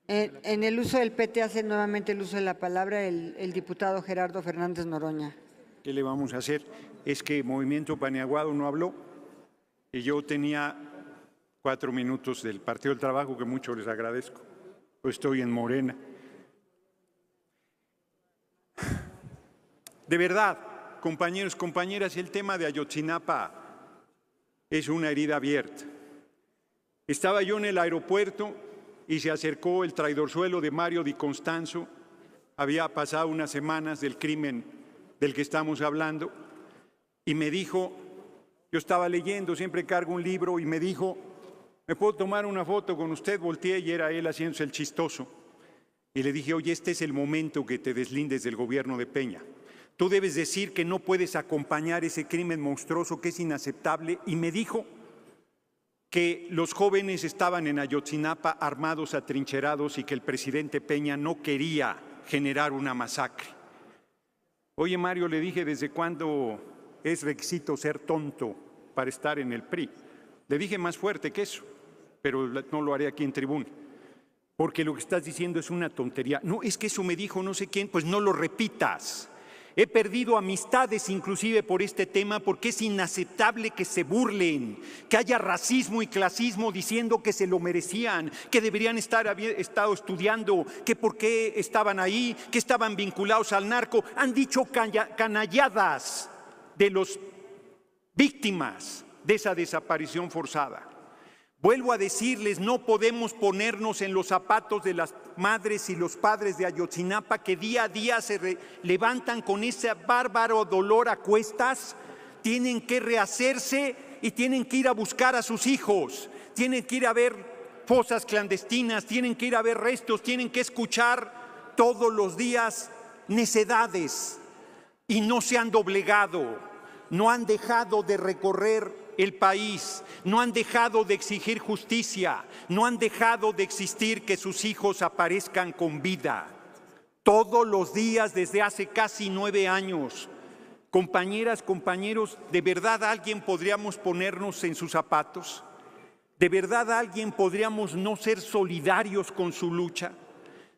En el uso del PT hace nuevamente el uso de la palabra el diputado Gerardo Fernández Noroña. ¿Qué le vamos a hacer? Es que Movimiento Paniaguado no habló y yo tenía 4 minutos del Partido del Trabajo, que mucho les agradezco. Pues estoy en Morena. De verdad, compañeros, compañeras, el tema de Ayotzinapa es una herida abierta. Estaba yo en el aeropuerto y se acercó el traidorzuelo de Mario Di Constanzo. Había pasado unas semanas del crimen del que estamos hablando y me dijo, yo estaba leyendo, siempre cargo un libro, y me dijo, ¿me puedo tomar una foto con usted? Volteé y era él haciéndose el chistoso. Y le dije, oye, este es el momento que te deslindes del gobierno de Peña. Tú debes decir que no puedes acompañar ese crimen monstruoso que es inaceptable. Y me dijo que los jóvenes estaban en Ayotzinapa armados, atrincherados, y que el presidente Peña no quería generar una masacre. Oye, Mario, le dije, ¿desde cuándo es requisito ser tonto para estar en el PRI? Le dije más fuerte que eso, pero no lo haré aquí en tribuna, porque lo que estás diciendo es una tontería. No, es que eso me dijo no sé quién, pues no lo repitas. He perdido amistades inclusive por este tema, porque es inaceptable que se burlen, que haya racismo y clasismo diciendo que se lo merecían, que deberían haber estado estudiando, que por qué estaban ahí, que estaban vinculados al narco. Han dicho canalladas de los víctimas de esa desaparición forzada. Vuelvo a decirles, no podemos ponernos en los zapatos de las madres y los padres de Ayotzinapa, que día a día se levantan con ese bárbaro dolor a cuestas. Tienen que rehacerse y tienen que ir a buscar a sus hijos, tienen que ir a ver fosas clandestinas, tienen que ir a ver restos, tienen que escuchar todos los días necedades, y no se han doblegado, no han dejado de recorrer el país, no han dejado de exigir justicia, no han dejado de exigir que sus hijos aparezcan con vida. Todos los días desde hace casi 9 años. Compañeras, compañeros, ¿de verdad alguien podríamos ponernos en sus zapatos? ¿De verdad alguien podríamos no ser solidarios con su lucha?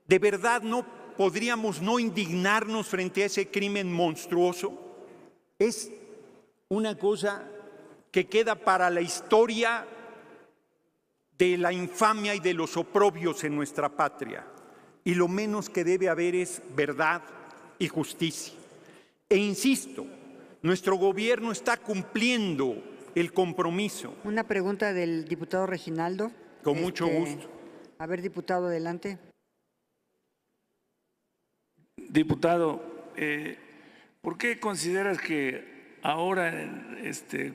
¿De verdad no podríamos no indignarnos frente a ese crimen monstruoso? Es una cosa que queda para la historia de la infamia y de los oprobios en nuestra patria. Y lo menos que debe haber es verdad y justicia. E insisto, nuestro gobierno está cumpliendo el compromiso. Una pregunta del diputado Reginaldo. Con mucho gusto. A ver, diputado, adelante. Diputado, ¿por qué consideras que ahora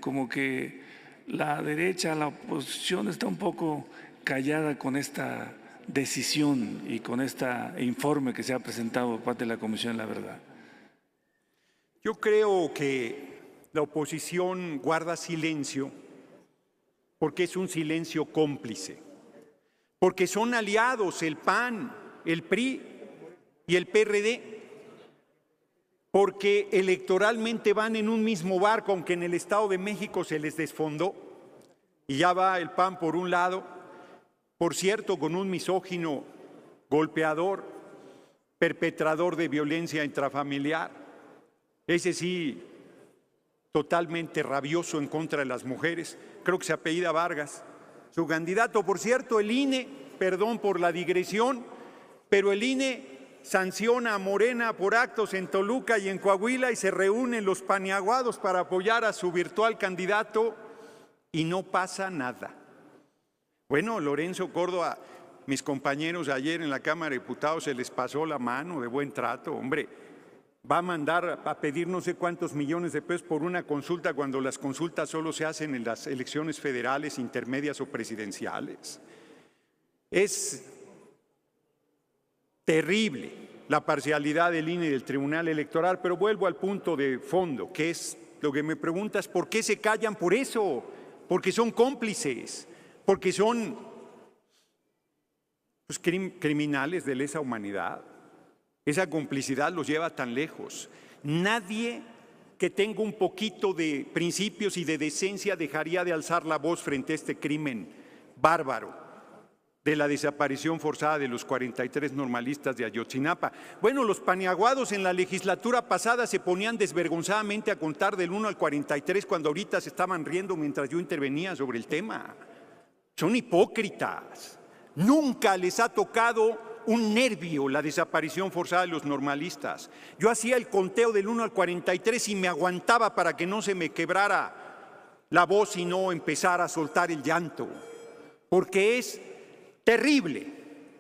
como que la derecha, la oposición está un poco callada con esta decisión y con este informe que se ha presentado por parte de la Comisión de la Verdad? Yo creo que la oposición guarda silencio porque es un silencio cómplice, porque son aliados el PAN, el PRI y el PRD, porque electoralmente van en un mismo barco, aunque en el Estado de México se les desfondó, y ya va el PAN por un lado, por cierto, con un misógino golpeador, perpetrador de violencia intrafamiliar, ese sí, totalmente rabioso en contra de las mujeres, creo que se apellida Vargas. Su candidato, por cierto, el INE, perdón por la digresión, pero el INE sanciona a Morena por actos en Toluca y en Coahuila, y se reúnen los paniaguados para apoyar a su virtual candidato y no pasa nada. Bueno, Lorenzo Córdoba, mis compañeros ayer en la Cámara de Diputados se les pasó la mano de buen trato, hombre. Va a mandar a pedir no sé cuántos millones de pesos por una consulta, cuando las consultas solo se hacen en las elecciones federales, intermedias o presidenciales. Es terrible la parcialidad del INE y del Tribunal Electoral, pero vuelvo al punto de fondo, que es lo que me preguntas: ¿por qué se callan? Por eso, porque son cómplices, porque son criminales de lesa humanidad. Esa complicidad los lleva tan lejos. Nadie que tenga un poquito de principios y de decencia dejaría de alzar la voz frente a este crimen bárbaro de la desaparición forzada de los 43 normalistas de Ayotzinapa. Bueno, los paniaguados en la legislatura pasada se ponían desvergonzadamente a contar del 1 al 43 cuando ahorita se estaban riendo mientras yo intervenía sobre el tema. Son hipócritas. Nunca les ha tocado un nervio la desaparición forzada de los normalistas. Yo hacía el conteo del 1 al 43 y me aguantaba para que no se me quebrara la voz y no empezara a soltar el llanto, porque es terrible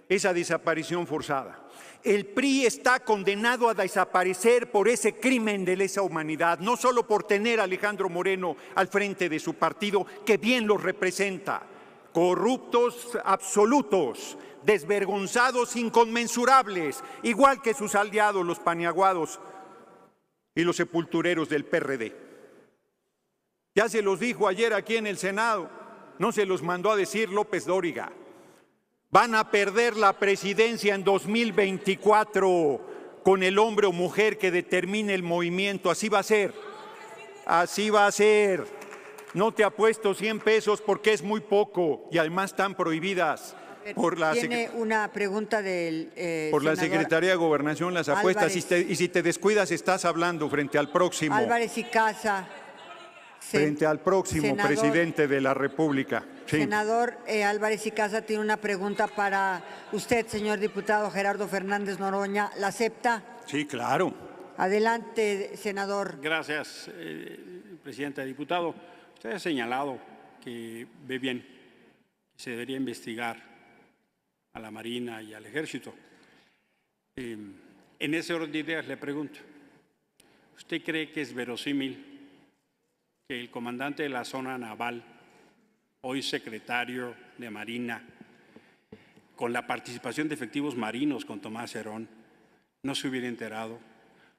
esa desaparición forzada. El PRI está condenado a desaparecer por ese crimen de lesa humanidad, no solo por tener a Alejandro Moreno al frente de su partido, que bien los representa. Corruptos absolutos, desvergonzados, inconmensurables, igual que sus aliados, los paniaguados y los sepultureros del PRD. Ya se los dijo ayer aquí en el Senado, no se los mandó a decir López Dóriga. Van a perder la presidencia en 2024 con el hombre o mujer que determine el movimiento. Así va a ser. Así va a ser. No te apuesto 100 pesos porque es muy poco y además están prohibidas por la Tiene una pregunta del por la senador Secretaría de Gobernación las apuestas Álvarez. y si te descuidas estás hablando frente al próximo Álvarez y Casa. frente al próximo Senador, presidente de la República. Sí. Senador Álvarez y Casa tiene una pregunta para usted, señor diputado Gerardo Fernández Noroña. ¿La acepta? Sí, claro. Adelante, senador. Gracias, presidenta. Diputado, usted ha señalado que ve bien que se debería investigar a la Marina y al Ejército. En ese orden de ideas le pregunto, ¿usted cree que es verosímil que el comandante de la zona naval, hoy secretario de Marina, con la participación de efectivos marinos con Tomás Herón, no se hubiera enterado?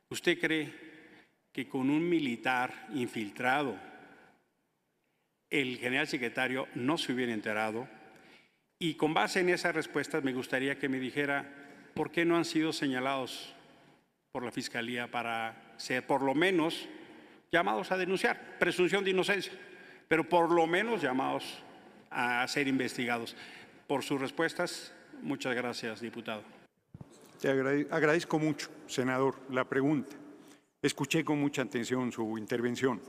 ¿Usted cree que con un militar infiltrado el general secretario no se hubiera enterado? Y con base en esas respuestas me gustaría que me dijera por qué no han sido señalados por la Fiscalía para ser por lo menos llamados a denunciar, presunción de inocencia, pero por lo menos llamados a ser investigados. Por sus respuestas, muchas gracias, diputado. Te agradezco mucho, senador, la pregunta. Escuché con mucha atención su intervención.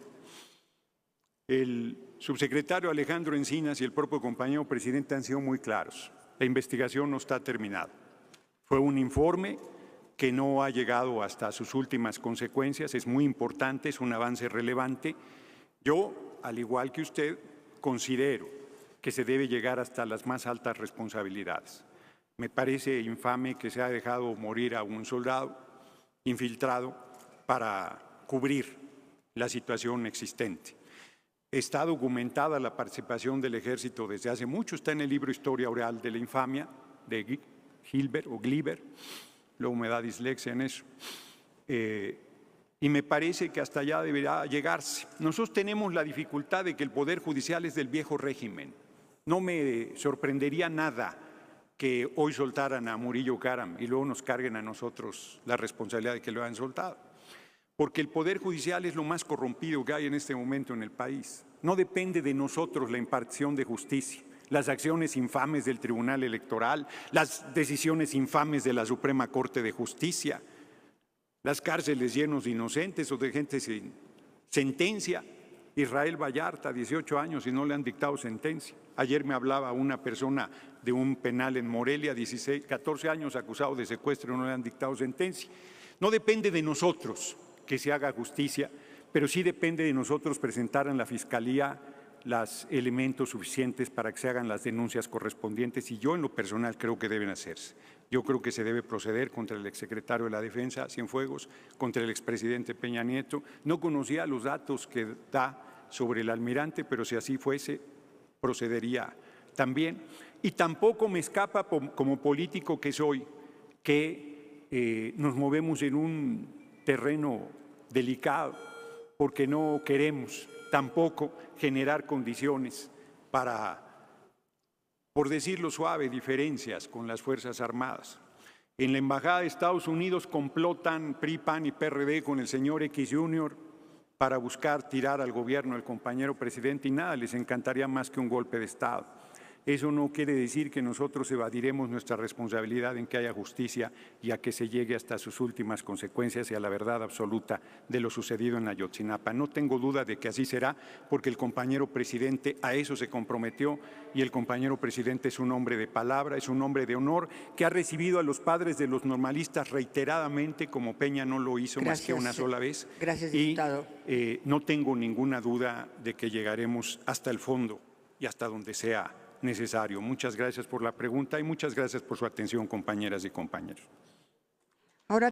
El subsecretario Alejandro Encinas y el propio compañero presidente han sido muy claros. La investigación no está terminada. Fue un informe que no ha llegado hasta sus últimas consecuencias. Es muy importante, es un avance relevante. Yo, al igual que usted, considero que se debe llegar hasta las más altas responsabilidades. Me parece infame que se ha dejado morir a un soldado infiltrado para cubrir la situación existente. Está documentada la participación del Ejército desde hace mucho, está en el libro Historia Oral de la Infamia de Gilbert o Gliber, luego me da dislexia en eso. Y me parece que hasta allá deberá llegarse. Nosotros tenemos la dificultad de que el Poder Judicial es del viejo régimen. No me sorprendería nada que hoy soltaran a Murillo Karam y luego nos carguen a nosotros la responsabilidad de que lo hayan soltado. Porque el Poder Judicial es lo más corrompido que hay en este momento en el país. No depende de nosotros la impartición de justicia, las acciones infames del Tribunal Electoral, las decisiones infames de la Suprema Corte de Justicia, las cárceles llenos de inocentes o de gente sin sentencia. Israel Vallarta, 18 años y no le han dictado sentencia. Ayer me hablaba una persona de un penal en Morelia, 14 años acusado de secuestro y no le han dictado sentencia. No depende de nosotros que se haga justicia, pero sí depende de nosotros presentar en la Fiscalía los elementos suficientes para que se hagan las denuncias correspondientes y yo en lo personal creo que deben hacerse. Yo creo que se debe proceder contra el exsecretario de la Defensa, Cienfuegos, contra el expresidente Peña Nieto. No conocía los datos que da sobre el almirante, pero si así fuese, procedería también. Y tampoco me escapa como político que soy, que nos movemos en un terreno delicado, porque no queremos tampoco generar condiciones para, por decirlo suave, diferencias con las Fuerzas Armadas. En la Embajada de Estados Unidos complotan PRI, PAN y PRD con el señor X Jr. para buscar tirar al gobierno del compañero presidente y nada les encantaría más que un golpe de Estado. Eso no quiere decir que nosotros evadiremos nuestra responsabilidad en que haya justicia y a que se llegue hasta sus últimas consecuencias y a la verdad absoluta de lo sucedido en Ayotzinapa. No tengo duda de que así será, porque el compañero presidente a eso se comprometió y el compañero presidente es un hombre de palabra, es un hombre de honor que ha recibido a los padres de los normalistas reiteradamente, como Peña no lo hizo más que una sola vez. Gracias, diputado. Y no tengo ninguna duda de que llegaremos hasta el fondo y hasta donde sea necesario. Muchas gracias por la pregunta y muchas gracias por su atención, compañeras y compañeros.